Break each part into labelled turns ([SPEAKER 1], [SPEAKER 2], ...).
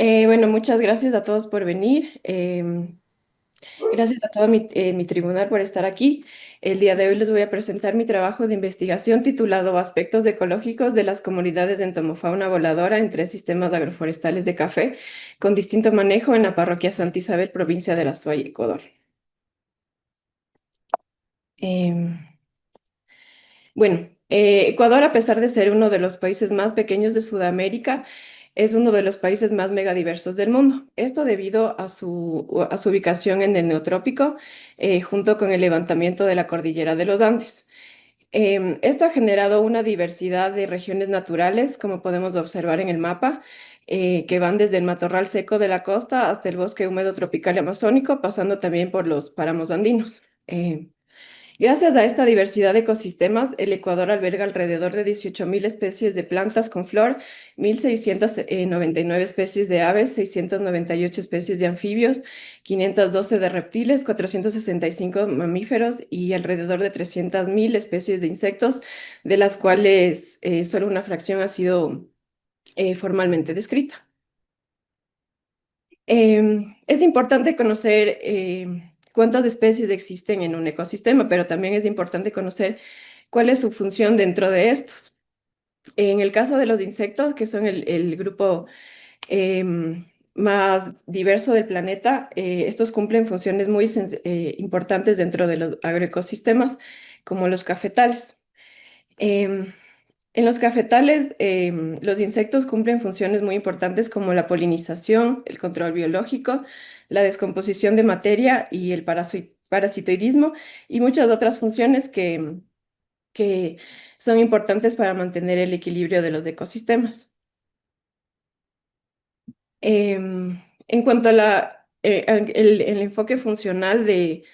[SPEAKER 1] Bueno, muchas gracias a todos por venir. Gracias a todo mi tribunal por estar aquí. El día de hoy les voy a presentar mi trabajo de investigación titulado Aspectos ecológicos de las comunidades de entomofauna voladora en tres sistemas agroforestales de café con distinto manejo en la parroquia Santa Isabel, provincia de La Suay, Ecuador. Em, Ecuador, a pesar de ser uno de los países más pequeños de Sudamérica, es uno de los países más megadiversos del mundo. Esto debido a su ubicación en el Neotrópico, junto con el levantamiento de la cordillera de los Andes. Esto ha generado una diversidad de regiones naturales, como podemos observar en el mapa, que van desde el matorral seco de la costa hasta el bosque húmedo tropical y amazónico, pasando también por los páramos andinos. Gracias a esta diversidad de ecosistemas, el Ecuador alberga alrededor de 18.000 especies de plantas con flor, 1.699 especies de aves, 698 especies de anfibios, 512 de reptiles, 465 mamíferos y alrededor de 300.000 especies de insectos, de las cuales solo una fracción ha sido formalmente descrita. Es importante conocer cuántas especies existen en un ecosistema, pero también es importante conocer cuál es su función dentro de estos. En el caso de los insectos, que son el grupo más diverso del planeta, estos cumplen funciones muy importantes dentro de los agroecosistemas, como los cafetales. Em, en los cafetales, los insectos cumplen funciones muy importantes como la polinización, el control biológico, la descomposición de materia y el parasitoidismo y muchas otras funciones que son importantes para mantener el equilibrio de los ecosistemas. En cuanto a el enfoque funcional de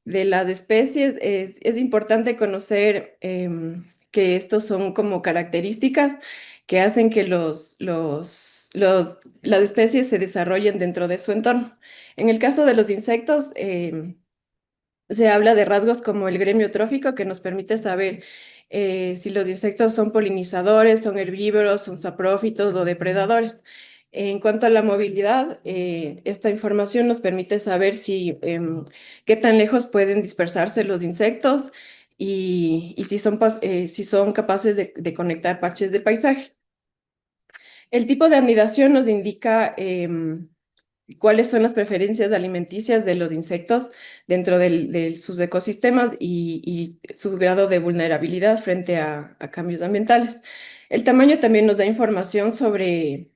[SPEAKER 1] las especies, es importante conocer que estos son como características que hacen que las especies se desarrollen dentro de su entorno. En el caso de los insectos, se habla de rasgos como el gremio trófico, que nos permite saber si los insectos son polinizadores, son herbívoros, son saprófitos o depredadores. En cuanto a la movilidad, esta información nos permite saber qué tan lejos pueden dispersarse los insectos y si son capaces de conectar parches del paisaje. El tipo de anidación nos indica cuáles son las preferencias alimenticias de los insectos dentro de sus ecosistemas y su grado de vulnerabilidad frente a cambios ambientales. El tamaño también nos da información sobre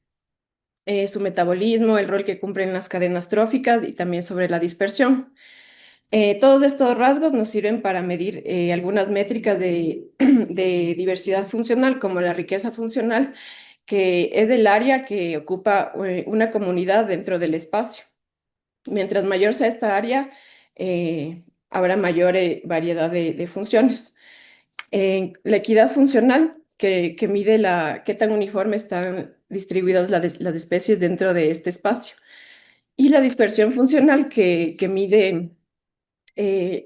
[SPEAKER 1] su metabolismo, el rol que cumplen las cadenas tróficas y también sobre la dispersión. Todos estos rasgos nos sirven para medir algunas métricas de diversidad funcional, como la riqueza funcional, que es del área que ocupa una comunidad dentro del espacio. Mientras mayor sea esta área, habrá mayor variedad de funciones. La equidad funcional, que mide qué tan uniforme están distribuidas las especies dentro de este espacio. Y la dispersión funcional, que mide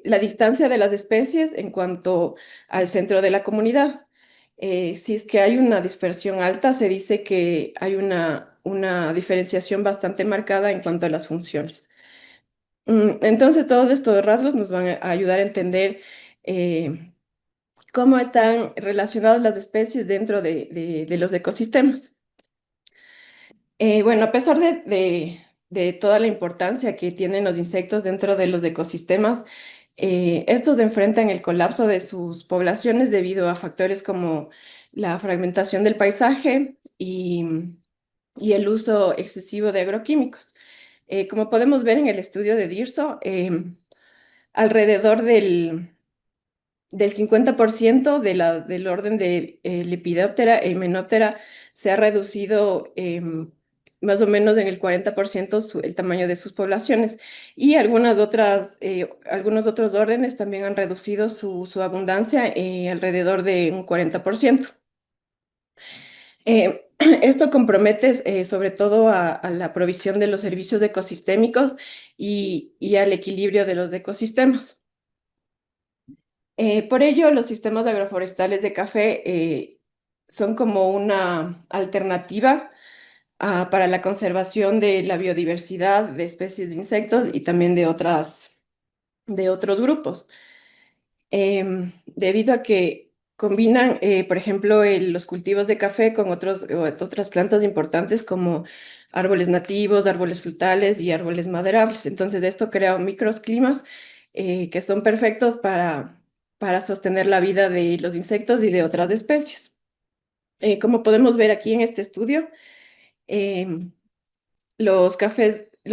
[SPEAKER 1] la distancia de las especies en cuanto al centro de la comunidad. Si es que hay una dispersión alta, se dice que hay una diferenciación bastante marcada en cuanto a las funciones. Entonces, todos estos rasgos nos van a ayudar a entender cómo están relacionadas las especies dentro de los ecosistemas. Bueno, a pesar de toda la importancia que tienen los insectos dentro de los ecosistemas, estos enfrentan el colapso de sus poblaciones debido a factores como la fragmentación del paisaje y el uso excesivo de agroquímicos. Como podemos ver en el estudio de DIRSO, alrededor del 50% del orden de Lepidoptera e Hymenoptera se ha reducido más o menos en el 40% el tamaño de sus poblaciones. Y algunos otros órdenes también han reducido su abundancia alrededor de un 40%. Esto compromete sobre todo a la provisión de los servicios ecosistémicos y al equilibrio de los ecosistemas. Por ello, los sistemas agroforestales de café son como una alternativa para la conservación de la biodiversidad de especies de insectos y también de otros grupos. Debido a que combinan, por ejemplo, los cultivos de café con otras plantas importantes como árboles nativos, árboles frutales y árboles maderables. Entonces, esto crea microclimas que son perfectos para sostener la vida de los insectos y de otras especies. Como podemos ver aquí en este estudio, em, los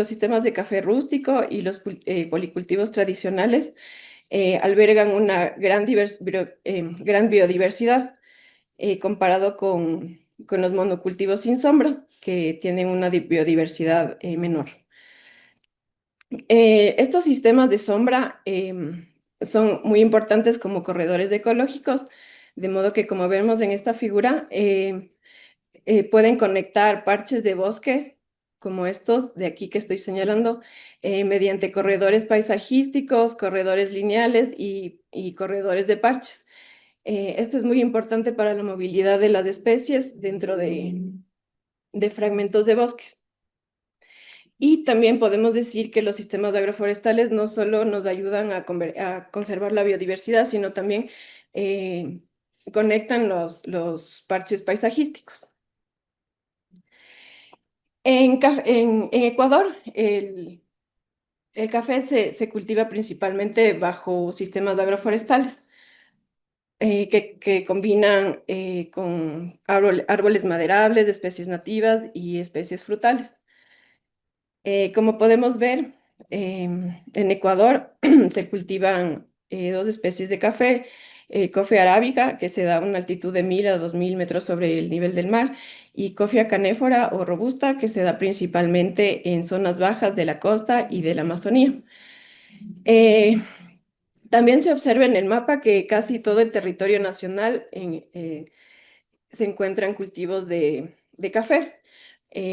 [SPEAKER 1] sistemas de café rústico y los policultivos tradicionales albergan una gran biodiversidad comparado con los monocultivos sin sombra, que tienen una biodiversidad menor. Estos sistemas de sombra son muy importantes como corredores ecológicos, de modo que, como vemos en esta figura, pueden conectar parches de bosque como estos de aquí que estoy señalando, mediante corredores paisajísticos, corredores lineales y corredores de parches. Esto es muy importante para la movilidad de las especies dentro de fragmentos de bosques. Y también podemos decir que los sistemas agroforestales no solo nos ayudan a conservar la biodiversidad, sino también eh, conectan los parches paisajísticos. En Ecuador, el café se cultiva principalmente bajo sistemas agroforestales que combinan con árboles maderables de especies nativas y especies frutales. Como podemos ver, en Ecuador se cultivan dos especies de café, coffea arábica, que se da a una altitud de 1000 a 2000 metros sobre el nivel del mar, y coffea canéfora o robusta, que se da principalmente en zonas bajas de la costa y de la Amazonía. Eh, También se observa en el mapa que casi todo el territorio nacional se encuentran cultivos de café,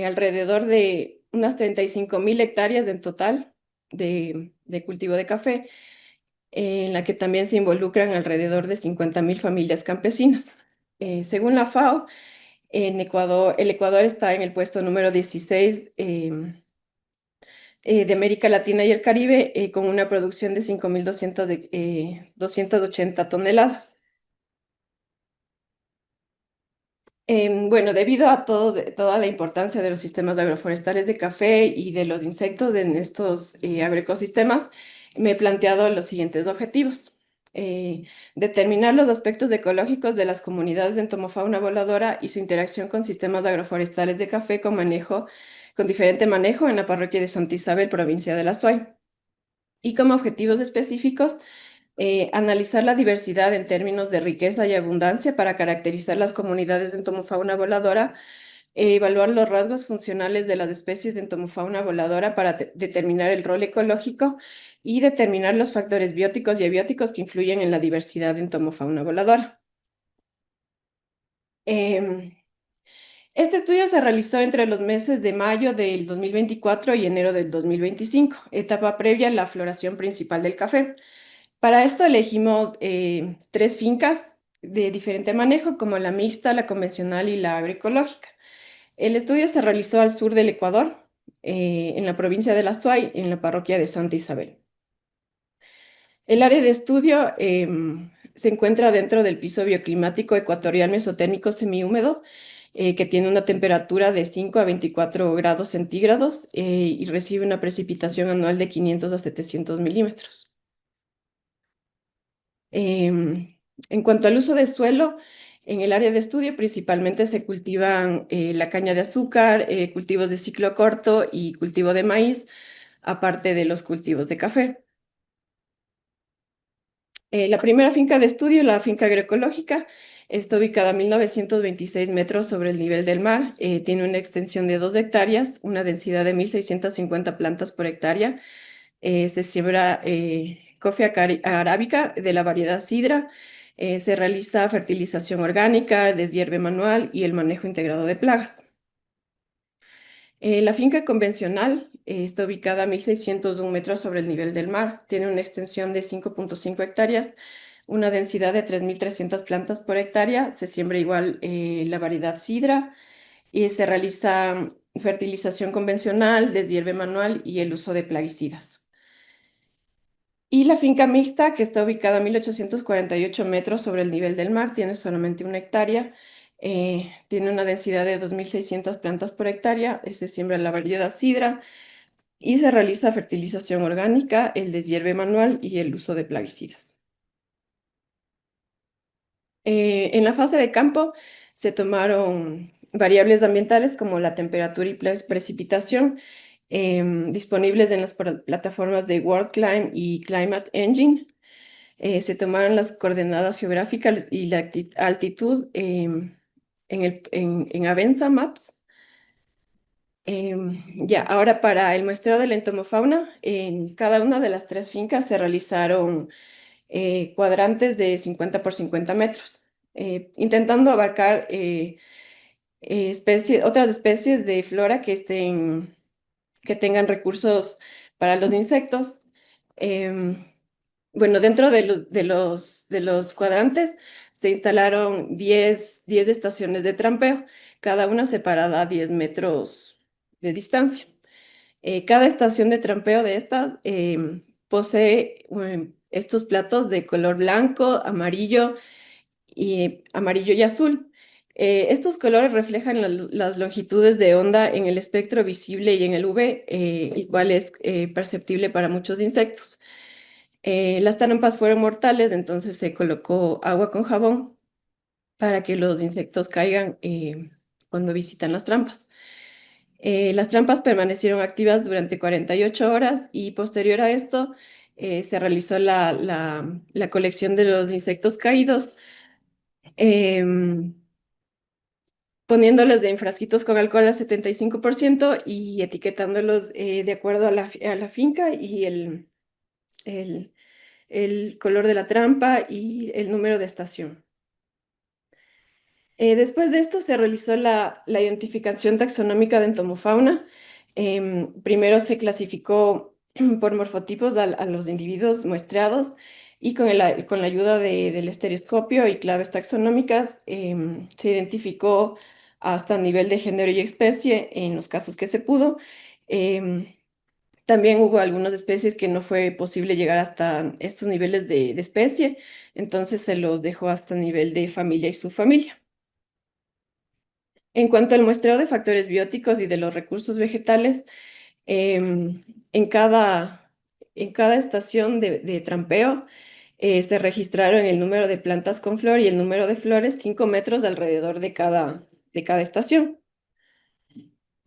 [SPEAKER 1] alrededor de unas 35.000 hectáreas en total de cultivo de café, en la que también se involucran alrededor de 50.000 familias campesinas. Según la FAO, el Ecuador está en el puesto número 16 de América Latina y el Caribe, con una producción de 5.280 toneladas. Bueno, debido a toda la importancia de los sistemas agroforestales de café y de los insectos en estos agroecosistemas, me he planteado los siguientes objetivos. Determinar los aspectos ecológicos de las comunidades de entomofauna voladora y su interacción con sistemas agroforestales de café con diferente manejo en la parroquia de Santa Isabel, provincia de La Suay. Y como objetivos específicos, analizar la diversidad en términos de riqueza y abundancia para caracterizar las comunidades de entomofauna voladora, evaluar los rasgos funcionales de las especies de entomofauna voladora para determinar el rol ecológico y determinar los factores bióticos y abióticos que influyen en la diversidad de entomofauna voladora. Em, este estudio se realizó entre los meses de mayo del 2024 y enero del 2025, etapa previa a la floración principal del café. Para esto elegimos tres fincas de diferente manejo, como la mixta, la convencional y la agroecológica. El estudio se realizó al sur del Ecuador, en la provincia de La Suay, en la parroquia de Santa Isabel. El área de estudio se encuentra dentro del piso bioclimático ecuatorial mesotérmico semihúmedo, que tiene una temperatura de 5 a 24 grados centígrados y recibe una precipitación anual de 500 a 700 milímetros. En cuanto al uso de suelo, en el área de estudio principalmente se cultivan la caña de azúcar, cultivos de ciclo corto y cultivo de maíz, aparte de los cultivos de café. La primera finca de estudio, la finca agroecológica, está ubicada a 1926 metros sobre el nivel del mar, tiene una extensión de 2 hectáreas, una densidad de 1.650 plantas por hectárea, se siembra coffea arábica de la variedad sidra, se realiza fertilización orgánica, deshierve manual y el manejo integrado de plagas. La finca convencional está ubicada a 1.601 metros sobre el nivel del mar, tiene una extensión de 5.5 hectáreas, una densidad de 3.300 plantas por hectárea, se siembra igual la variedad sidra y se realiza fertilización convencional, deshierve manual y el uso de plaguicidas. Y la finca mixta, que está ubicada a 1848 metros sobre el nivel del mar, tiene solamente 1 hectárea, tiene una densidad de 2600 plantas por hectárea, se siembra la variedad sidra y se realiza fertilización orgánica, el deshierve manual y el uso de plaguicidas. En la fase de campo se tomaron variables ambientales como la temperatura y precipitación, disponibles en las plataformas de WorldClim y Climate Engine. Se tomaron las coordenadas geográficas y la altitud en Avenza Maps. Ya, ahora para el muestreo de la entomofauna, en cada una de las tres fincas se realizaron cuadrantes de 50 por 50 metros, intentando abarcar otras especies de flora que tengan recursos para los insectos. Em, bueno, dentro de los cuadrantes se instalaron 10 estaciones de trampeo, cada una separada a 10 metros de distancia. Cada estación de trampeo de estas posee estos platos de color blanco, amarillo y azul. Estos colores reflejan las longitudes de onda en el espectro visible y en el UV, el cual es perceptible para muchos insectos. Las trampas fueron mortales, entonces se colocó agua con jabón para que los insectos caigan cuando visitan las trampas. Las trampas permanecieron activas durante 48 horas y posterior a esto se realizó la colección de los insectos caídos, em, poniéndolos en frasquitos con alcohol al 75% y etiquetándolos de acuerdo a la finca y el, el color de la trampa y el número de estación. Después de esto se realizó la identificación taxonómica de entomofauna. Primero se clasificó por morfotipos a los individuos muestreados y con la ayuda del estereoscopio y claves taxonómicas se identificó hasta nivel de género y especie en los casos que se pudo. Em, También hubo algunas especies que no fue posible llegar hasta estos niveles de especie, entonces se los dejó hasta nivel de familia y subfamilia. En cuanto al muestreo de factores bióticos y de los recursos vegetales, em, en cada, en cada estación de trampeo se registraron el número de plantas con flor y el número de flores 5 metros alrededor de cada estación.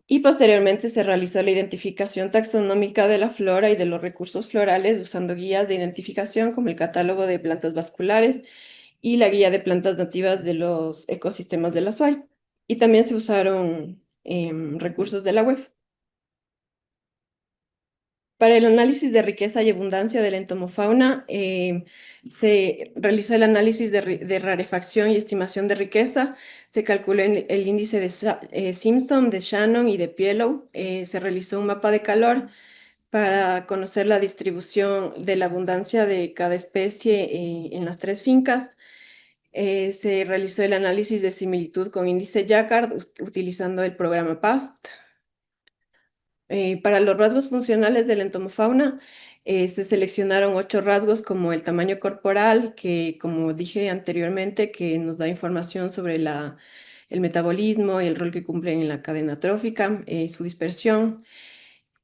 [SPEAKER 1] Y posteriormente se realizó la identificación taxonómica de la flora y de los recursos florales usando guías de identificación como el catálogo de plantas vasculares y la guía de plantas nativas de los ecosistemas de la SUAY. Y también se usaron recursos de la web. Para el análisis de riqueza y abundancia de la entomofauna, se realizó el análisis de rarefacción y estimación de riqueza, se calculó el índice de Simpson, de Shannon y de Pielow, se realizó un mapa de calor para conocer la distribución de la abundancia de cada especie en las tres fincas. Se realizó el análisis de similitud con índice Jacquard utilizando el programa PAST. Para los rasgos funcionales de la entomofauna, se seleccionaron 8 rasgos como el tamaño corporal, que como dije anteriormente, que nos da información sobre el metabolismo y el rol que cumplen en la cadena trófica, su dispersión.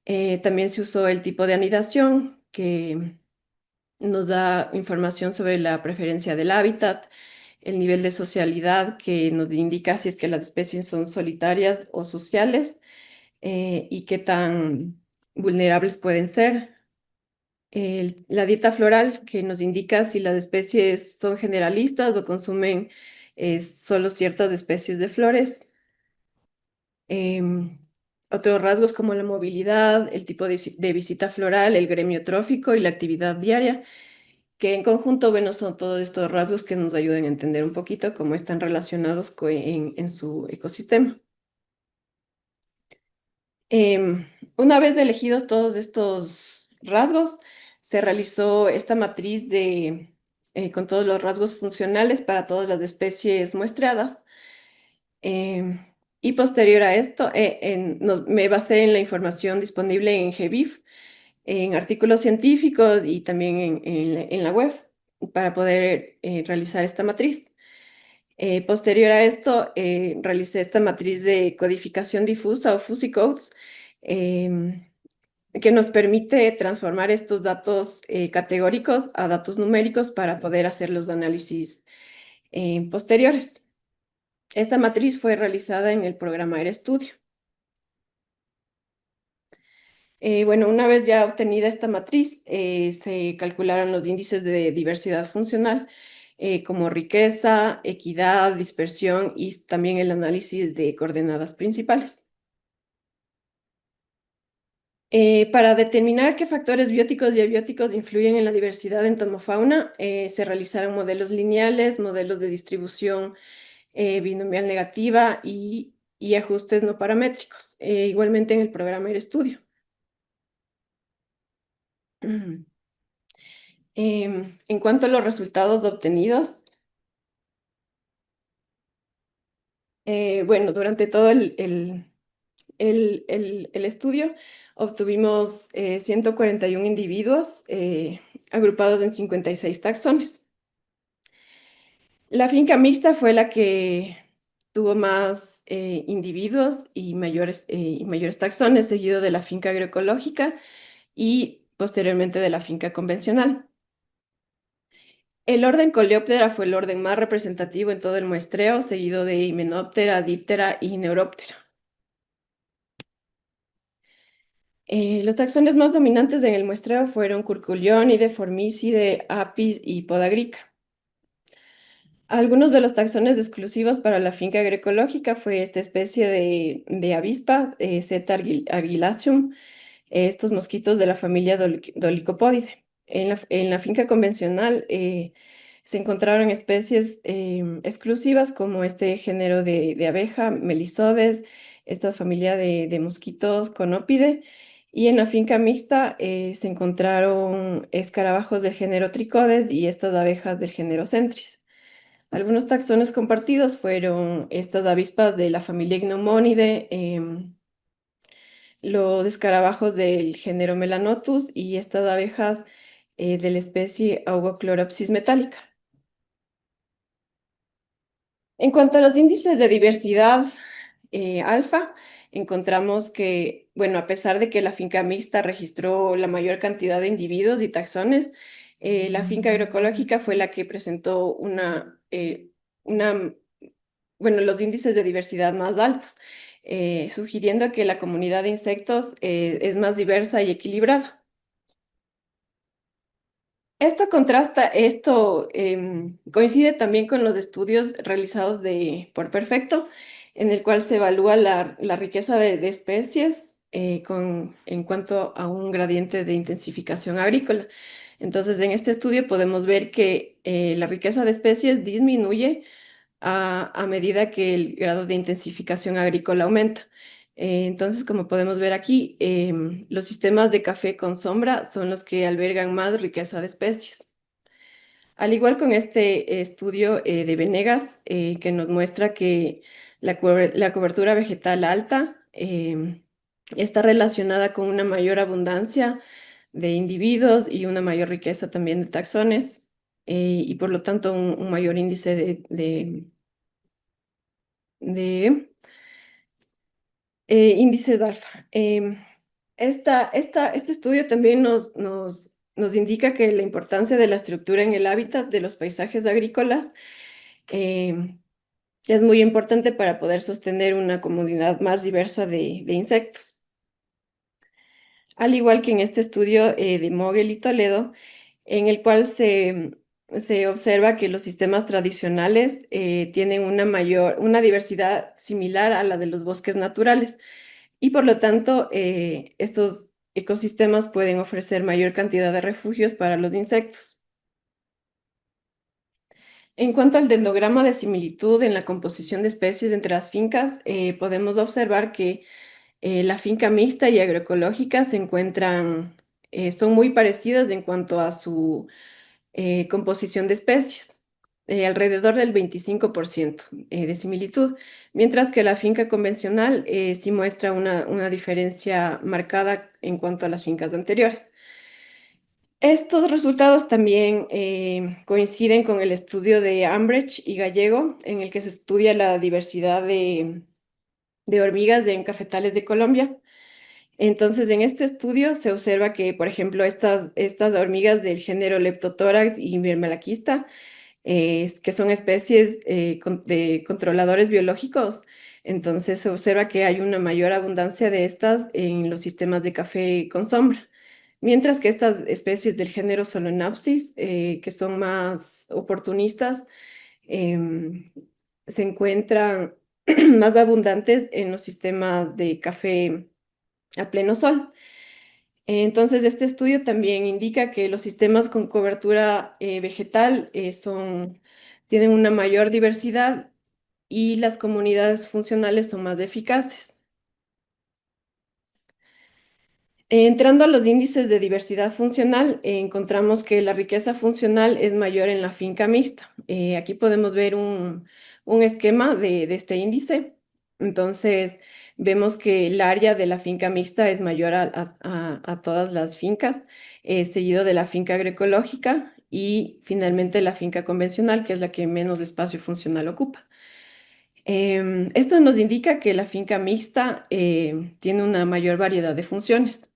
[SPEAKER 1] También se usó el tipo de anidación, que nos da información sobre la preferencia del hábitat, el nivel de socialidad, que nos indica si es que las especies son solitarias o sociales y qué tan vulnerables pueden ser. La dieta floral, que nos indica si las especies son generalistas o consumen solo ciertas especies de flores. Em, Otros rasgos como la movilidad, el tipo de visita floral, el gremio trófico y la actividad diaria, que en conjunto, bueno, son todos estos rasgos que nos ayudan a entender un poquito cómo están relacionados en su ecosistema. Em, una vez elegidos todos estos rasgos, se realizó esta matriz con todos los rasgos funcionales para todas las especies muestreadas. Em, Y posterior a esto, me basé en la información disponible en GBIF, en artículos científicos y también en la web para poder realizar esta matriz. Posterior a esto, realicé esta matriz de codificación difusa o fuzzy codes, em, que nos permite transformar estos datos categóricos a datos numéricos para poder hacer los análisis posteriores. Esta matriz fue realizada en el programa RStudio. Bueno, una vez ya obtenida esta matriz, se calcularon los índices de diversidad funcional, como riqueza, equidad, dispersión y también el análisis de coordenadas principales. Para determinar qué factores bióticos y abióticos influyen en la diversidad entomofauna, se realizaron modelos lineales, modelos de distribución binomial negativa y ajustes no paramétricos, igualmente en el programa RStudio. En cuanto a los resultados obtenidos, bueno, durante todo el estudio obtuvimos 141 individuos agrupados en 56 taxones. La finca mixta fue la que tuvo más individuos y mayores taxones, seguido de la finca agroecológica y posteriormente de la finca convencional. El orden Coleóptera fue el orden más representativo en todo el muestreo, seguido de Hymenoptera, Diptera y Neuróptera. Los taxones más dominantes en el muestreo fueron Curculionide, Formicide, Apis y Podagrica. Algunos de los taxones exclusivos para la finca agroecológica fue esta especie de avispa, Zeta argillaceum, estos mosquitos de la familia Dolicopodidae. En la finca convencional se encontraron especies exclusivas como este género de abeja, Melisodes, esta familia de mosquitos Conopide, y en la finca mixta se encontraron escarabajos del género Tricodes y estas abejas del género Centris. Algunos taxones compartidos fueron estas avispas de la familia Ignomonidae, los escarabajos del género Melanotus y estas abejas de la especie Augocloropsis metallica. En cuanto a los índices de diversidad alfa, encontramos que, bueno, a pesar de que la finca mixta registró la mayor cantidad de individuos y taxones, la finca agroecológica fue la que presentó una bueno, los índices de diversidad más altos, sugiriendo que la comunidad de insectos es más diversa y equilibrada. Esto coincide también con los estudios realizados por Perfecto, en el cual se evalúa la riqueza de especies en cuanto a un gradiente de intensificación agrícola. Entonces, en este estudio podemos ver que la riqueza de especies disminuye a medida que el grado de intensificación agrícola aumenta. Entonces, como podemos ver aquí, los sistemas de café con sombra son los que albergan más riqueza de especies. Al igual con este estudio de Venegas, que nos muestra que la cobertura vegetal alta está relacionada con una mayor abundancia de individuos y una mayor riqueza también de taxones, y por lo tanto un mayor índice de índices alfa. Este estudio también nos indica que la importancia de la estructura en el hábitat de los paisajes agrícolas em, es muy importante para poder sostener una comunidad más diversa de insectos. Al igual que en este estudio de Mogel y Toledo, en el cual se observa que los sistemas tradicionales tienen una diversidad similar a la de los bosques naturales y por lo tanto estos ecosistemas pueden ofrecer mayor cantidad de refugios para los insectos. En cuanto al dendrograma de similitud en la composición de especies entre las fincas, podemos observar que la finca mixta y agroecológica son muy parecidas en cuanto a su composición de especies. alrededor del 25% de similitud, mientras que la finca convencional sí muestra una diferencia marcada en cuanto a las fincas anteriores. Estos resultados también coinciden con el estudio de Ambridge y Gallego, en el que se estudia la diversidad de hormigas en cafetales de Colombia. Entonces, en este estudio se observa que, por ejemplo, estas hormigas del género Leptotórax y Mirmelaquista, que son especies de controladores biológicos, entonces se observa que hay una mayor abundancia de estas en los sistemas de café con sombra. Mientras que estas especies del género Solenopsis, que son más oportunistas, em, se encuentran más abundantes en los sistemas de café a pleno sol. Entonces, este estudio también indica que los sistemas con cobertura vegetal tienen una mayor diversidad y las comunidades funcionales son más eficaces. Entrando a los índices de diversidad funcional, encontramos que la riqueza funcional es mayor en la finca mixta. Aquí podemos ver un esquema de este índice. Entonces, vemos que el área de la finca mixta es mayor a todas las fincas, seguido de la finca agroecológica y finalmente la finca convencional, que es la que menos espacio funcional ocupa. Esto nos indica que la finca mixta tiene una mayor variedad de funciones.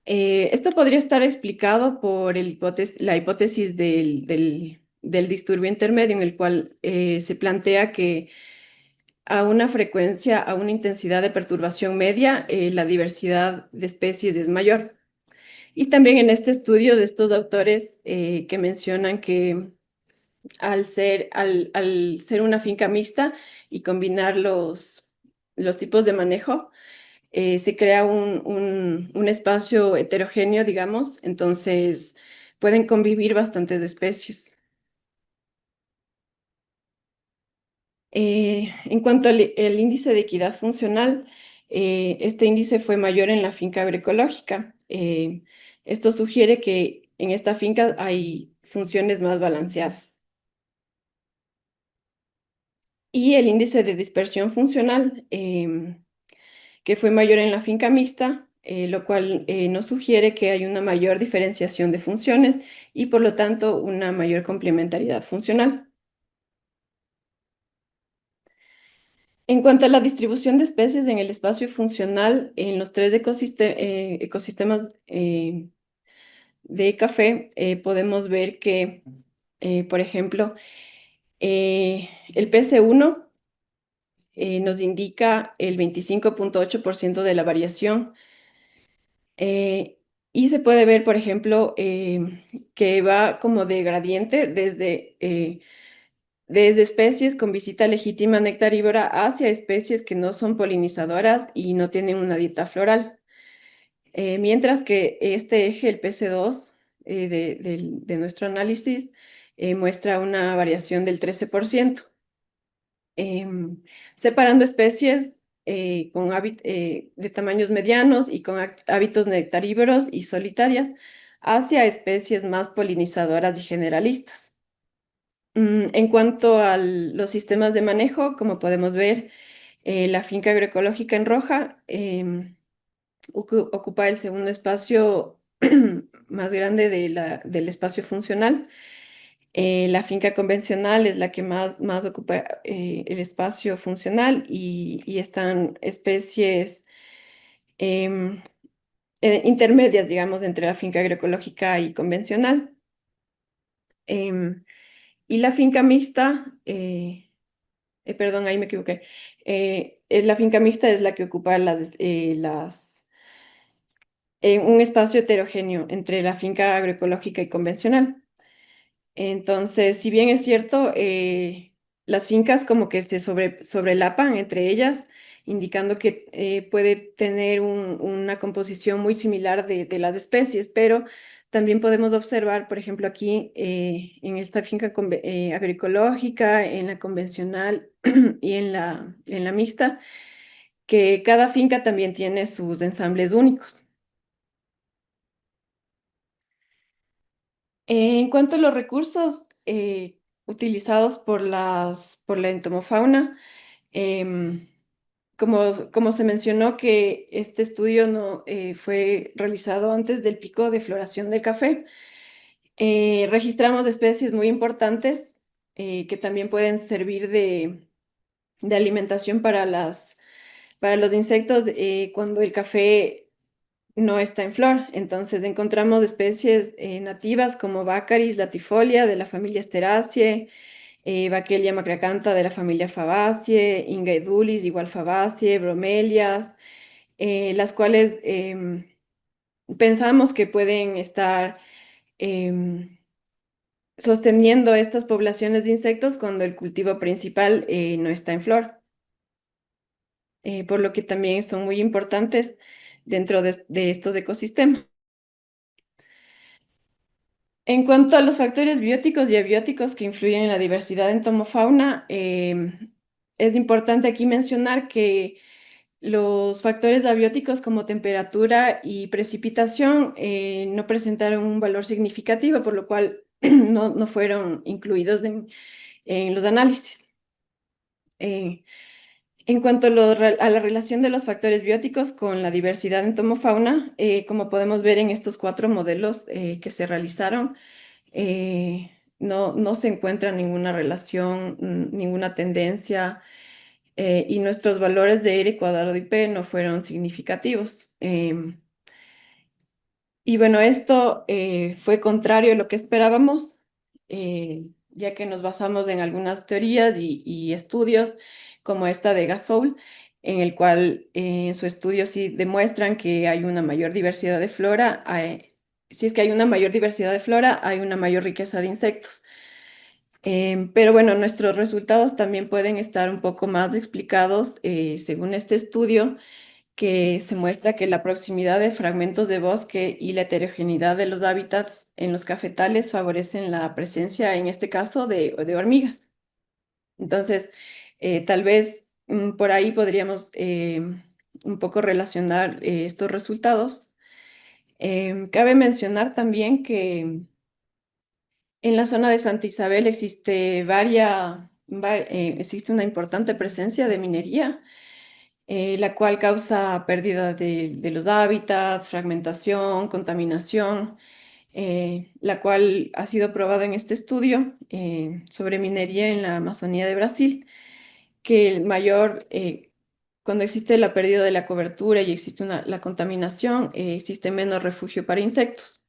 [SPEAKER 1] Esto podría estar explicado por la hipótesis del disturbio intermedio, en el cual se plantea que a una frecuencia, a una intensidad de perturbación media, la diversidad de especies es mayor. Y también en este estudio de estos autores que mencionan que al ser una finca mixta y combinar los tipos de manejo, se crea un espacio heterogéneo, digamos, entonces pueden convivir bastantes especies. En cuanto el índice de equidad funcional, este índice fue mayor en la finca agroecológica. Esto sugiere que en esta finca hay funciones más balanceadas. Y el índice de dispersión funcional, que fue mayor en la finca mixta, lo cual nos sugiere que hay una mayor diferenciación de funciones y por lo tanto una mayor complementariedad funcional. En cuanto a la distribución de especies en el espacio funcional, en los tres ecosistemas de café, podemos ver que, por ejemplo, el PC1 nos indica el 25,8% de la variación. Y se puede ver, por ejemplo, que va como de gradiente desde especies con visita legítima nectarívora hacia especies que no son polinizadoras y no tienen una dieta floral. Mientras que este eje, el PC2 de nuestro análisis, muestra una variación del 13%. Separando especies de tamaños medianos y con hábitos nectarívoros y solitarias hacia especies más polinizadoras y generalistas. En cuanto a los sistemas de manejo, como podemos ver, la finca agroecológica en roja ocupa el segundo espacio más grande del espacio funcional. La finca convencional es la que más ocupa el espacio funcional y están especies em, intermedias, digamos, entre la finca agroecológica y convencional. Em, y la finca mixta, perdón, ahí me equivoqué. La finca mixta es la que ocupa un espacio heterogéneo entre la finca agroecológica y convencional. Entonces, si bien es cierto, las fincas como que se sobrelapan entre ellas, indicando que puede tener una composición muy similar de las especies, pero también podemos observar, por ejemplo, aquí en esta finca agroecológica, en la convencional y en la mixta, que cada finca también tiene sus ensambles únicos. En cuanto a los recursos, utilizados por la entomofauna. Em, como se mencionó que este estudio no, fue realizado antes del pico de floración del café, registramos especies muy importantes que también pueden servir de alimentación para los insectos cuando el café no está en flor. Entonces encontramos especies nativas como Baccharis latifolia de la familia Asteraceae, Vachellia macracantha de la familia Fabaceae, Inga edulis igual Fabaceae, bromelias, las cuales pensamos que pueden estar em, sosteniendo estas poblaciones de insectos cuando el cultivo principal no está en flor, por lo que también son muy importantes dentro de estos ecosistemas. En cuanto a los factores bióticos y abióticos que influyen en la diversidad en entomofauna, es importante aquí mencionar que los factores abióticos como temperatura y precipitación no presentaron un valor significativo, por lo cual no fueron incluidos en los análisis. Eh, en cuanto a la relación de los factores bióticos con la diversidad en entomofauna, como podemos ver en estos 4 modelos que se realizaron, no se encuentra ninguna relación, ninguna tendencia, y nuestros valores de R cuadrado y P no fueron significativos. Y bueno, esto fue contrario a lo que esperábamos, ya que nos basamos en algunas teorías y estudios, como esta de Gasoul, en el cual en su estudio sí demuestran que hay una mayor diversidad de flora. Si es que hay una mayor diversidad de flora, hay una mayor riqueza de insectos. Pero bueno, nuestros resultados también pueden estar un poco más explicados según este estudio, que se muestra que la proximidad de fragmentos de bosque y la heterogeneidad de los hábitats en los cafetales favorecen la presencia, en este caso, de hormigas. Entonces, tal vez por ahí podríamos un poco relacionar estos resultados. Cabe mencionar también que en la zona de Santa Isabel existe una importante presencia de minería, la cual causa pérdida de los hábitats, fragmentación, contaminación, la cual ha sido probada en este estudio sobre minería en la Amazonía de Brasil, que cuando existe la pérdida de la cobertura y existe la contaminación, existe menos refugio para insectos.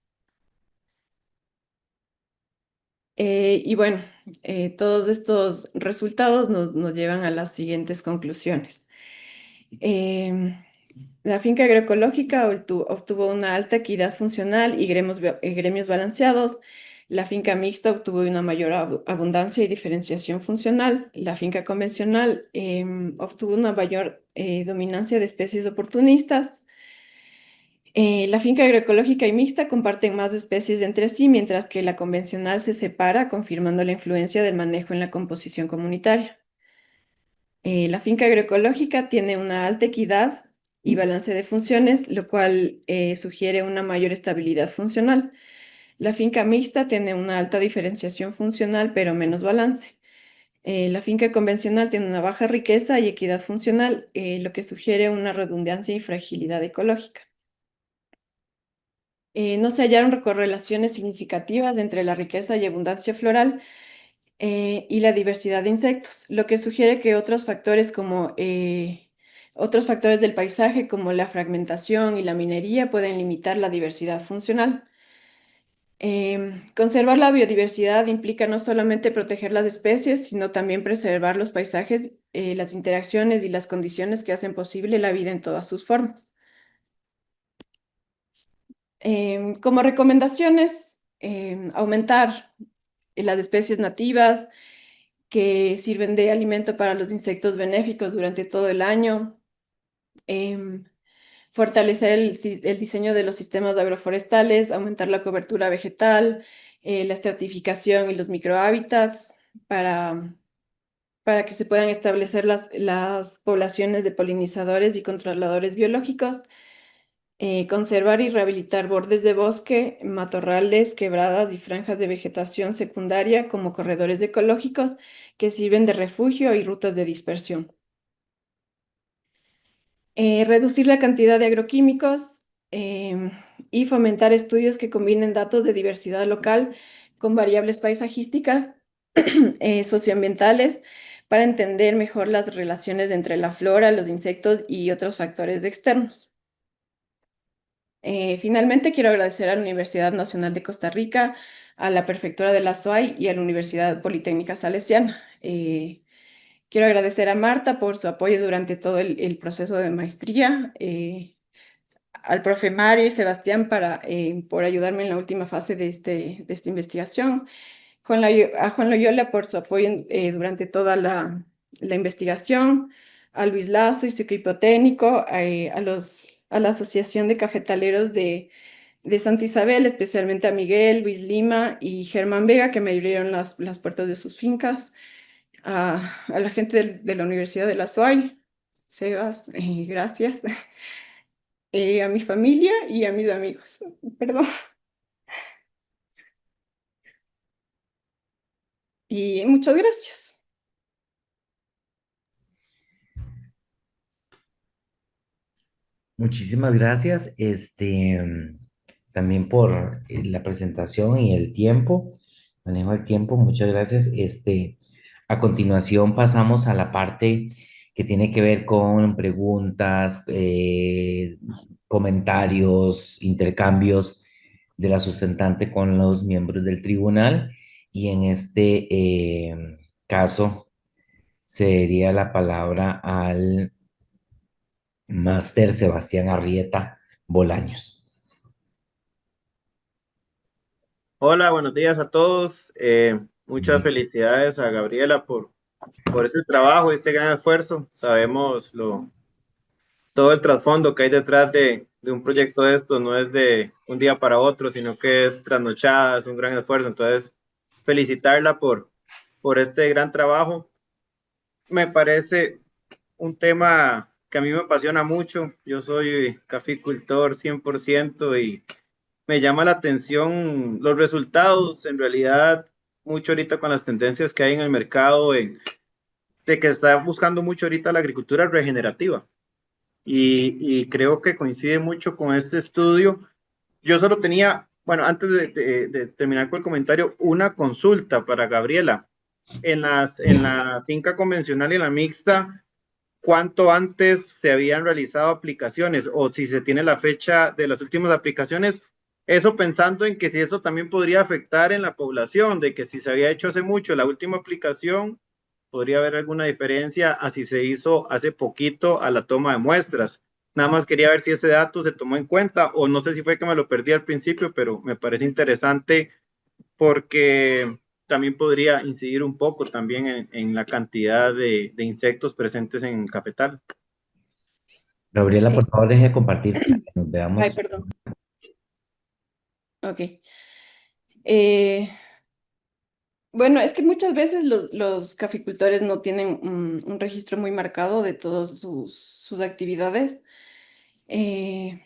[SPEAKER 1] Y bueno, todos estos resultados nos llevan a las siguientes conclusiones. Em, la finca agroecológica obtuvo una alta equidad funcional y gremios balanceados. La finca mixta obtuvo una mayor abundancia y diferenciación funcional. La finca convencional obtuvo una mayor dominancia de especies oportunistas. La finca agroecológica y mixta comparten más especies entre sí, mientras que la convencional se separa, confirmando la influencia del manejo en la composición comunitaria. La finca agroecológica tiene una alta equidad y balance de funciones, lo cual sugiere una mayor estabilidad funcional. La finca mixta tiene una alta diferenciación funcional, pero menos balance. La finca convencional tiene una baja riqueza y equidad funcional, lo que sugiere una redundancia y fragilidad ecológica. No se hallaron correlaciones significativas entre la riqueza y abundancia floral y la diversidad de insectos, lo que sugiere que otros factores del paisaje como la fragmentación y la minería pueden limitar la diversidad funcional. Conservar la biodiversidad implica no solamente proteger las especies, sino también preservar los paisajes, las interacciones y las condiciones que hacen posible la vida en todas sus formas. Como recomendaciones, aumentar las especies nativas que sirven de alimento para los insectos benéficos durante todo el año, em, fortalecer el diseño de los sistemas agroforestales, aumentar la cobertura vegetal, la estratificación y los microhábitats para que se puedan establecer las poblaciones de polinizadores y controladores biológicos. Conservar y rehabilitar bordes de bosque, matorrales, quebradas y franjas de vegetación secundaria como corredores ecológicos que sirven de refugio y rutas de dispersión. Reducir la cantidad de agroquímicos y fomentar estudios que combinen datos de diversidad local con variables paisajísticas, socioambientales, para entender mejor las relaciones entre la flora, los insectos y otros factores externos. Finalmente, quiero agradecer a la Universidad Nacional de Costa Rica, a la Prefectura de la SUAY y a la Universidad Politécnica Salesiana. Quiero agradecer a Marta por su apoyo durante todo el proceso de maestría, al profe Mario y Sebastián por ayudarme en la última fase de esta investigación, a Juan Loyola por su apoyo durante toda la investigación, a Luis Lazo y su equipo técnico, a la Asociación de Cafetaleros de Santa Isabel, especialmente a Miguel, Luis Lima y Germán Vega, que me abrieron las puertas de sus fincas, a la gente de la Universidad de la SUAY, Sebas, gracias, a mi familia y a mis amigos. Perdón. Y muchas gracias.
[SPEAKER 2] Muchísimas gracias, también por la presentación y el tiempo, manejo el tiempo, muchas gracias. A continuación pasamos a la parte que tiene que ver con preguntas, comentarios, intercambios de la sustentante con los miembros del tribunal y en este caso cedería la palabra al Máster Sebastián Arrieta Bolaños.
[SPEAKER 3] Hola, buenos días a todos. Muchas felicidades a Gabriela por ese trabajo y este gran esfuerzo. Sabemos todo el trasfondo que hay detrás de un proyecto de esto. No es de un día para otro, sino que es trasnochada, es un gran esfuerzo. Entonces, felicitarla por este gran trabajo. Me parece un tema que a mí me apasiona mucho. Yo soy caficultor 100% y me llama la atención los resultados, en realidad, mucho ahorita con las tendencias que hay en el mercado, de que está buscando mucho ahorita la agricultura regenerativa. Y creo que coincide mucho con este estudio. Yo solo tenía, bueno, antes de terminar con el comentario, una consulta para Gabriela. En la finca convencional y en la mixta, ¿cuánto antes se habían realizado aplicaciones o si se tiene la fecha de las últimas aplicaciones? Eso pensando en que si eso también podría afectar en la población, de que si se había hecho hace mucho la última aplicación, podría haber alguna diferencia a si se hizo hace poquito a la toma de muestras. Nada más quería ver si ese dato se tomó en cuenta o no sé si fue que me lo perdí al principio, pero me parece interesante porque también podría incidir un poco también en la cantidad de insectos presentes en cafetal.
[SPEAKER 2] Gabriela,
[SPEAKER 1] Eh,
[SPEAKER 2] por favor, deje de compartir para que nos
[SPEAKER 1] Ay,
[SPEAKER 2] veamos.
[SPEAKER 1] perdón. Ok. Eh, bueno, es que muchas veces los caficultores no tienen un registro muy marcado de todas sus actividades. Eh,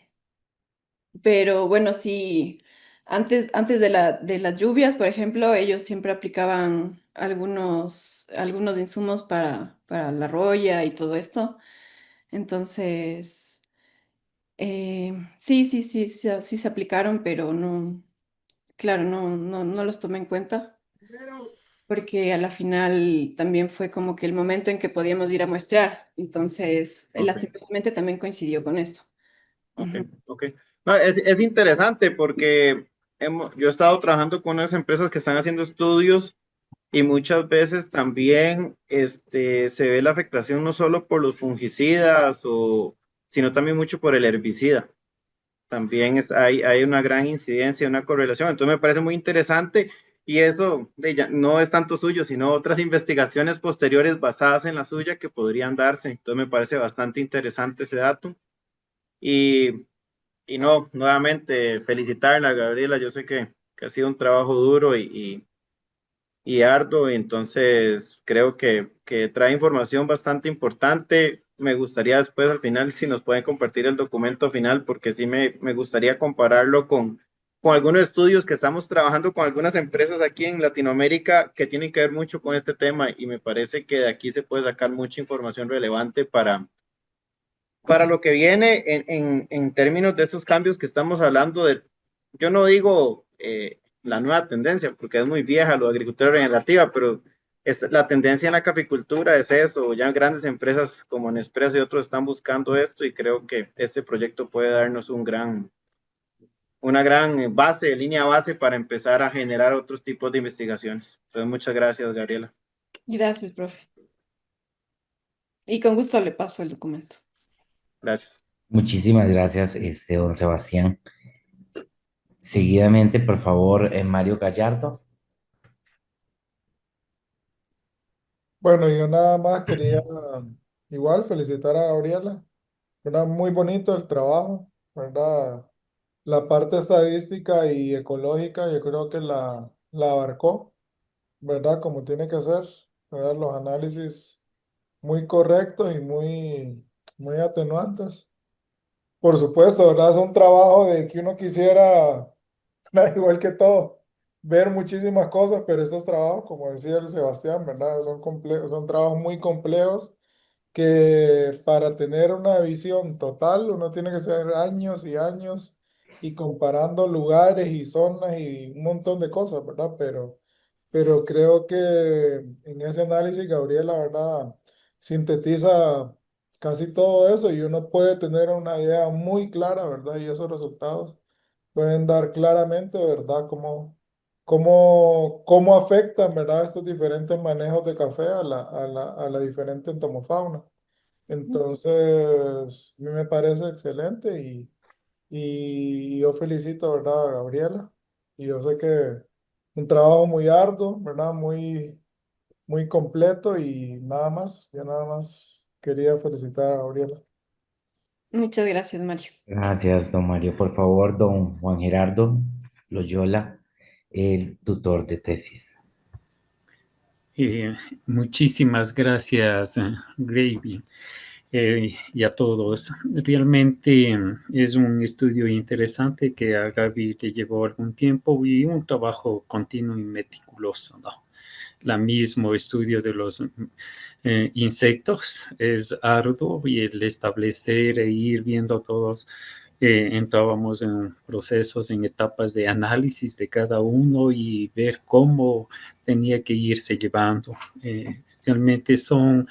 [SPEAKER 1] pero bueno, sí, antes de las lluvias, por ejemplo, ellos siempre aplicaban algunos insumos para la roya y todo esto. Entonces, sí se aplicaron, pero no, claro, no los tomé en cuenta, porque a la final también fue como que el momento en que podíamos ir a muestrear. Entonces,
[SPEAKER 3] Ok,
[SPEAKER 1] lastimosamente también coincidió con eso.
[SPEAKER 3] ok,
[SPEAKER 1] Ujú.
[SPEAKER 3] ok. No, es interesante porque yo he estado trabajando con unas empresas que están haciendo estudios y muchas veces también se ve la afectación no solo por los fungicidas, sino también mucho por el herbicida. También hay una gran incidencia, una correlación. Entonces me parece muy interesante y eso no es tanto suyo, sino otras investigaciones posteriores basadas en la suya que podrían darse. Entonces me parece bastante interesante ese dato. Y, y no, nuevamente felicitarla, Gabriela. Yo sé que ha sido un trabajo duro y arduo, y entonces creo que trae información bastante importante. me gustaría después al final si nos pueden compartir el documento final, porque sí me gustaría compararlo con algunos estudios que estamos trabajando con algunas empresas aquí en Latinoamérica que tienen que ver mucho con este tema y me parece que de aquí se puede sacar mucha información relevante para lo que viene en términos de estos cambios que estamos hablando de, yo no digo la nueva tendencia, porque es muy vieja, lo de agricultura regenerativa, pero la tendencia en la caficultura es eso, ya grandes empresas como Nespresso y otros están buscando esto y creo que este proyecto puede darnos una gran base, línea base para empezar a generar otros tipos de investigaciones. Entonces, muchas gracias, Gabriela.
[SPEAKER 1] Gracias, profe. Y con gusto le paso el documento.
[SPEAKER 3] Gracias.
[SPEAKER 2] Muchísimas gracias, don Sebastián. Seguidamente, por favor, Mario Gallardo.
[SPEAKER 4] Bueno, yo nada más quería igual felicitar a Gabriela. Era muy bonito el trabajo, ¿verdad? La parte estadística y ecológica yo creo que la abarcó, ¿verdad? Como tiene que ser, ¿verdad? Los análisis muy correctos y muy atenuantes. Por supuesto, ¿verdad? Es un trabajo de que uno quisiera, igual que todo, ver muchísimas cosas, pero estos trabajos, como decía el Sebastián, ¿verdad? Son complejos, son trabajos muy complejos que para tener una visión total uno tiene que ser años y años y comparando lugares y zonas y un montón de cosas, ¿verdad? Pero creo que en ese análisis Gabriel, la verdad, sintetiza casi todo eso y uno puede tener una idea muy clara, ¿verdad? Y esos resultados pueden dar claramente, ¿verdad? Cómo afectan, ¿verdad? Estos diferentes manejos de café a la diferente entomofauna. Entonces, a mí me parece excelente y yo felicito, ¿verdad? A Gabriela. Y yo sé que un trabajo muy arduo, ¿verdad? Muy completo y nada más, yo nada más quería felicitar a Gabriela.
[SPEAKER 1] Muchas gracias, Mario.
[SPEAKER 2] Gracias, don Mario. Por favor, don Juan Gerardo Loyola, el tutor de tesis.
[SPEAKER 5] Muchísimas gracias, Gravy, y a todos. Realmente es un estudio interesante que a Gaby le llevó algún tiempo y un trabajo continuo y meticuloso, ¿no? La mismo estudio de los insectos es arduo y el establecer e ir viendo todos entrábamos en procesos, en etapas de análisis de cada uno y ver cómo tenía que irse llevando. Realmente son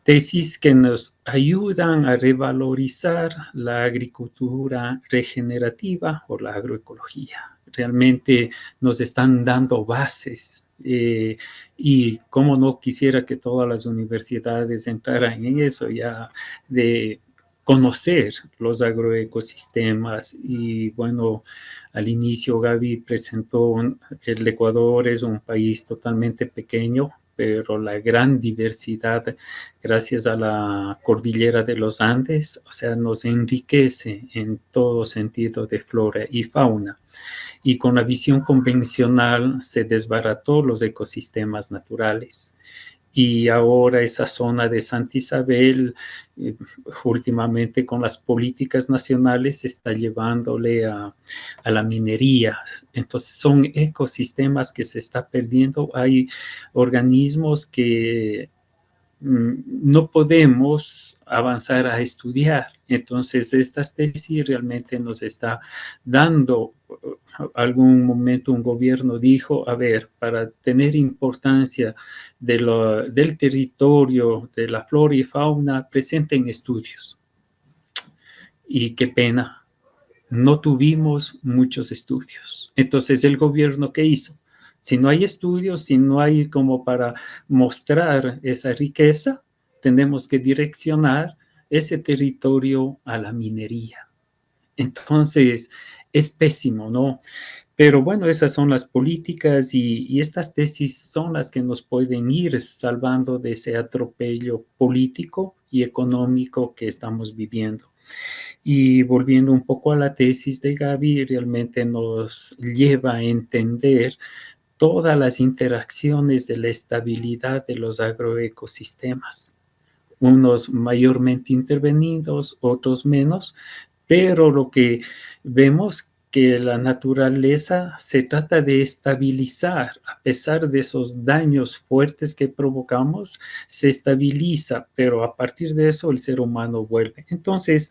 [SPEAKER 5] tesis que nos ayudan a revalorizar la agricultura regenerativa o la agroecología. Realmente nos están dando bases y como no quisiera que todas las universidades entraran en eso ya de conocer los agroecosistemas y bueno, al inicio Gaby presentó el Ecuador es un país totalmente pequeño, pero la gran diversidad gracias a la cordillera de los Andes, o sea, nos enriquece en todo sentido de flora y fauna. Y con la visión convencional se desbarató los ecosistemas naturales y ahora esa zona de Santa Isabel, últimamente con las políticas nacionales, se está llevándole a la minería. Entonces son ecosistemas que se está perdiendo. Hay organismos que no podemos avanzar a estudiar. Entonces, estas tesis realmente nos está dando, algún momento un gobierno dijo, a ver, para tener importancia del territorio, de la flora y fauna, presenten estudios. Y qué pena, no tuvimos muchos estudios. Entonces, ¿el gobierno qué hizo? Si no hay estudios, si no hay como para mostrar esa riqueza, tenemos que direccionar ese territorio a la minería. Entonces, es pésimo, ¿no? Pero bueno, esas son las políticas y estas tesis son las que nos pueden ir salvando de ese atropello político y económico que estamos viviendo. Y volviendo un poco a la tesis de Gaby, realmente nos lleva a entender todas las interacciones de la estabilidad de los agroecosistemas. unos mayormente intervenidos, otros menos, pero lo que vemos que la naturaleza se trata de estabilizar, a pesar de esos daños fuertes que provocamos, se estabiliza, pero a partir de eso el ser humano vuelve. Entonces,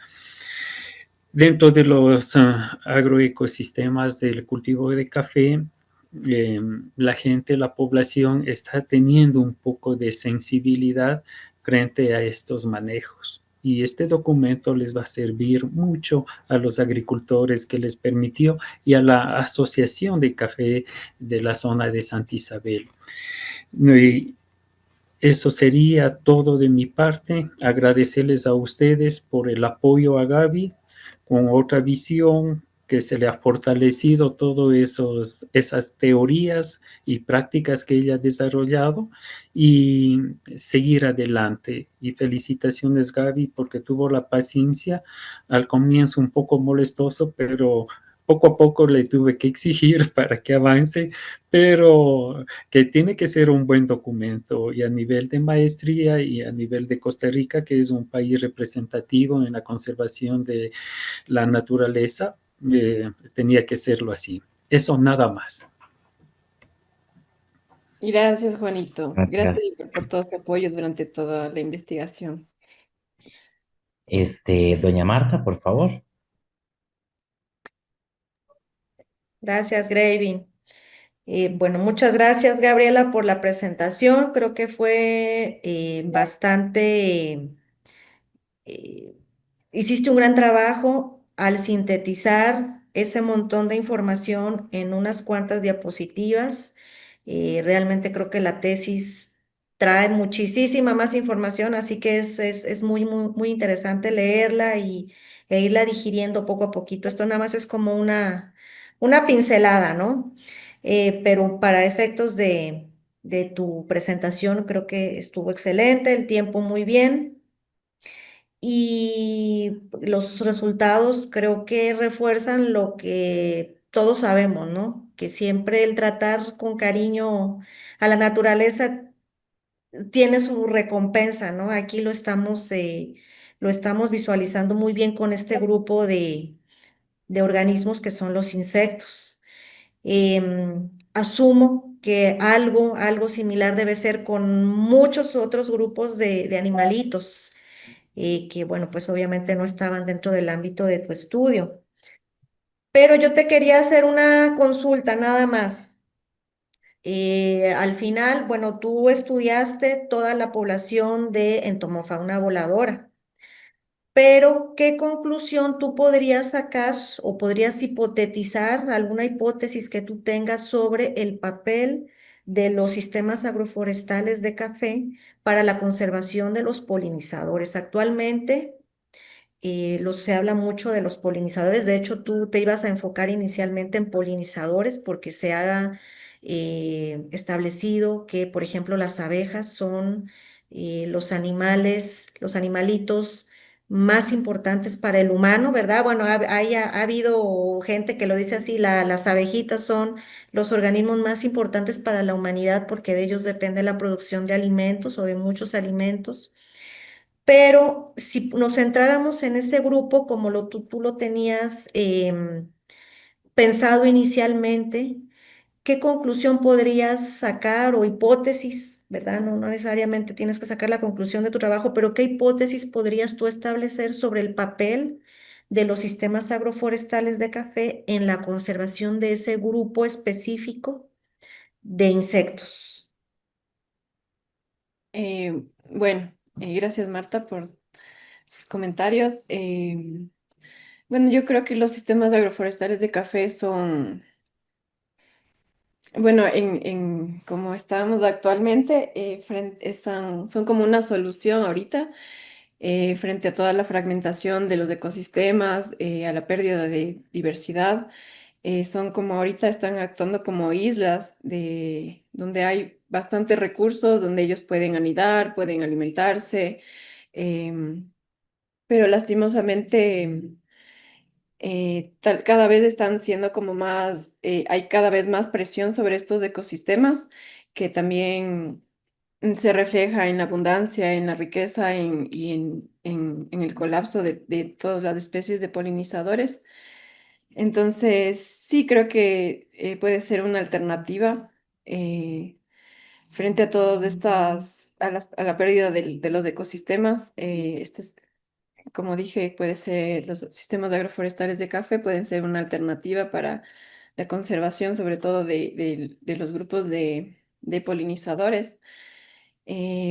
[SPEAKER 5] dentro de los agroecosistemas del cultivo de café, la gente, la población está teniendo un poco de sensibilidad frente a estos manejos. Y este documento les va a servir mucho a los agricultores que les permitió y a la Asociación de Café de la zona de Santa Isabel. Y eso sería todo de mi parte. Agradecerles a ustedes por el apoyo a Gaby con otra visión que se le ha fortalecido todas esas teorías y prácticas que ella ha desarrollado y seguir adelante. Y felicitaciones, Gaby, porque tuvo la paciencia al comienzo un poco molestoso, pero poco a poco le tuve que exigir para que avance, pero que tiene que ser un buen documento y a nivel de maestría y a nivel de Costa Rica, que es un país representativo en la conservación de la naturaleza, tenía que serlo así. Eso nada más.
[SPEAKER 1] Gracias, Juanito.
[SPEAKER 2] Gracias.
[SPEAKER 1] Gracias por todo su apoyo durante toda la investigación.
[SPEAKER 2] Doña Marta, por favor.
[SPEAKER 6] Gracias, Graving. Bueno, muchas gracias, Gabriela, por la presentación. Creo que fue bastante eh, hiciste un gran trabajo al sintetizar ese montón de información en unas cuantas diapositivas. Realmente creo que la tesis trae muchísima más información, así que es muy interesante leerla e irla digiriendo poco a poquito. Esto nada más es como una pincelada, ¿no? Pero para efectos de tu presentación creo que estuvo excelente, el tiempo muy bien. Y los resultados creo que refuerzan lo que todos sabemos, ¿no? Que siempre el tratar con cariño a la naturaleza tiene su recompensa, ¿no? Aquí lo estamos visualizando muy bien con este grupo de organismos que son los insectos. Asumo que algo similar debe ser con muchos otros grupos de animalitos que bueno, pues obviamente no estaban dentro del ámbito de tu estudio. Pero yo te quería hacer una consulta nada más. Al final, bueno, tú estudiaste toda la población de entomofauna voladora, pero ¿qué conclusión tú podrías sacar o podrías hipotetizar alguna hipótesis que tú tengas sobre el papel de los sistemas agroforestales de café para la conservación de los polinizadores? Actualmente, se habla mucho de los polinizadores. De hecho, tú te ibas a enfocar inicialmente en polinizadores porque se ha establecido que, por ejemplo, las abejas son los animalitos más importantes para el humano, ¿verdad? Bueno, ha habido gente que lo dice así, las abejitas son los organismos más importantes para la humanidad porque de ellos depende la producción de alimentos o de muchos alimentos. Pero si nos centráramos en ese grupo como tú lo tenías pensado inicialmente, ¿qué conclusión podrías sacar o hipótesis, ¿verdad? No necesariamente tienes que sacar la conclusión de tu trabajo, pero ¿qué hipótesis podrías tú establecer sobre el papel de los sistemas agroforestales de café en la conservación de ese grupo específico de insectos?
[SPEAKER 1] Bueno, gracias, Marta, por sus comentarios. Bueno, yo creo que los sistemas agroforestales de café son, bueno, en como estamos actualmente, son como una solución ahorita frente a toda la fragmentación de los ecosistemas, a la pérdida de diversidad. Son como ahorita están actuando como islas donde hay bastantes recursos, donde ellos pueden anidar, pueden alimentarse, em, pero lastimosamente cada vez están siendo como más, hay cada vez más presión sobre estos ecosistemas que también se refleja en la abundancia, en la riqueza en el colapso de todas las especies de polinizadores. Entonces, sí creo que puede ser una alternativa eh, frente a todas estas, a la pérdida de los ecosistemas. Como dije, puede ser, los sistemas agroforestales de café pueden ser una alternativa para la conservación, sobre todo de los grupos de polinizadores,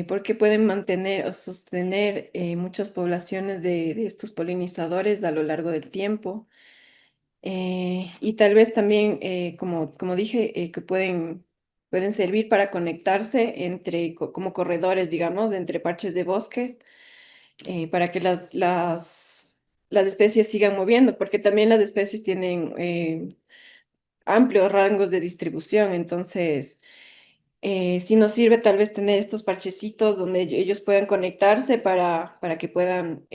[SPEAKER 1] porque pueden mantener o sostener muchas poblaciones de estos polinizadores a lo largo del tiempo. Y tal vez también, como dije, que pueden servir para conectarse como corredores, digamos, entre parches de bosques, para que las especies sigan moviendo, porque también las especies tienen amplios rangos de distribución. Entonces, sí nos sirve tal vez tener estos parchecitos donde ellos puedan conectarse para que puedan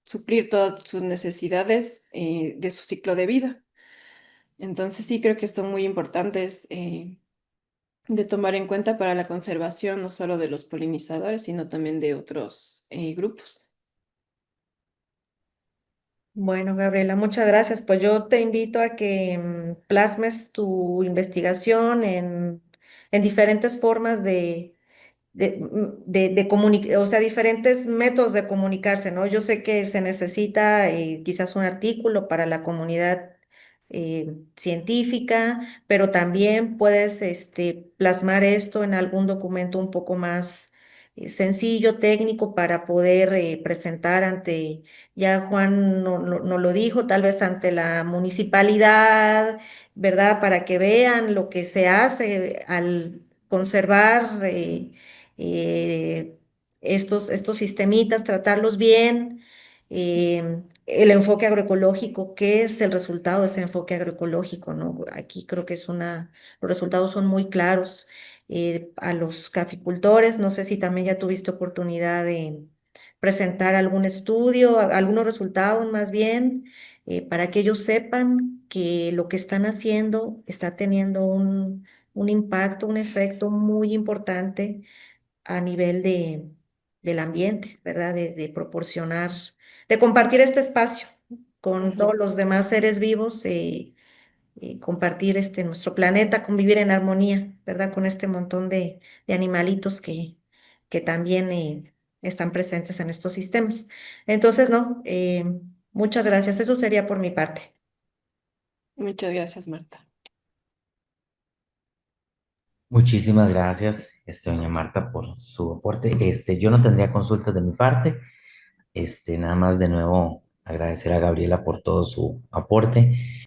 [SPEAKER 1] suplir todas sus necesidades de su ciclo de vida. Entonces sí creo que son muy importantes de tomar en cuenta para la conservación no solo de los polinizadores, sino también de otros grupos.
[SPEAKER 6] Bueno, Gabriela, muchas gracias. Pues yo te invito a que plasmes tu investigación en diferentes formas o sea, diferentes métodos de comunicarse, ¿no? Yo sé que se necesita quizás un artículo para la comunidad científica, pero también puedes plasmar esto en algún documento un poco más sencillo, técnico, para poder presentar ante, ya Juan no lo dijo, tal vez ante la municipalidad, ¿verdad? Para que vean lo que se hace al conservar. Eh, estos sistemitas, tratarlos bien. El enfoque agroecológico, ¿qué es el resultado de ese enfoque agroecológico, no? Aquí creo que los resultados son muy claros. A los caficultores, no sé si también ya tuviste oportunidad de presentar algún estudio, algunos resultados más bien, para que ellos sepan que lo que están haciendo está teniendo un impacto, un efecto muy importante a nivel del ambiente, ¿verdad? De proporcionar, de compartir este espacio con
[SPEAKER 1] Ujú.
[SPEAKER 6] todos los demás seres vivos, compartir nuestro planeta, convivir en armonía, ¿verdad? Con este montón de animalitos que también están presentes en estos sistemas. Entonces, no, muchas gracias. Eso sería por mi parte.
[SPEAKER 1] Muchas gracias, Marta.
[SPEAKER 2] Muchísimas gracias, doña Marta, por su aporte. Yo no tendría consultas de mi parte. Nada más de nuevo agradecer a Gabriela por todo su aporte.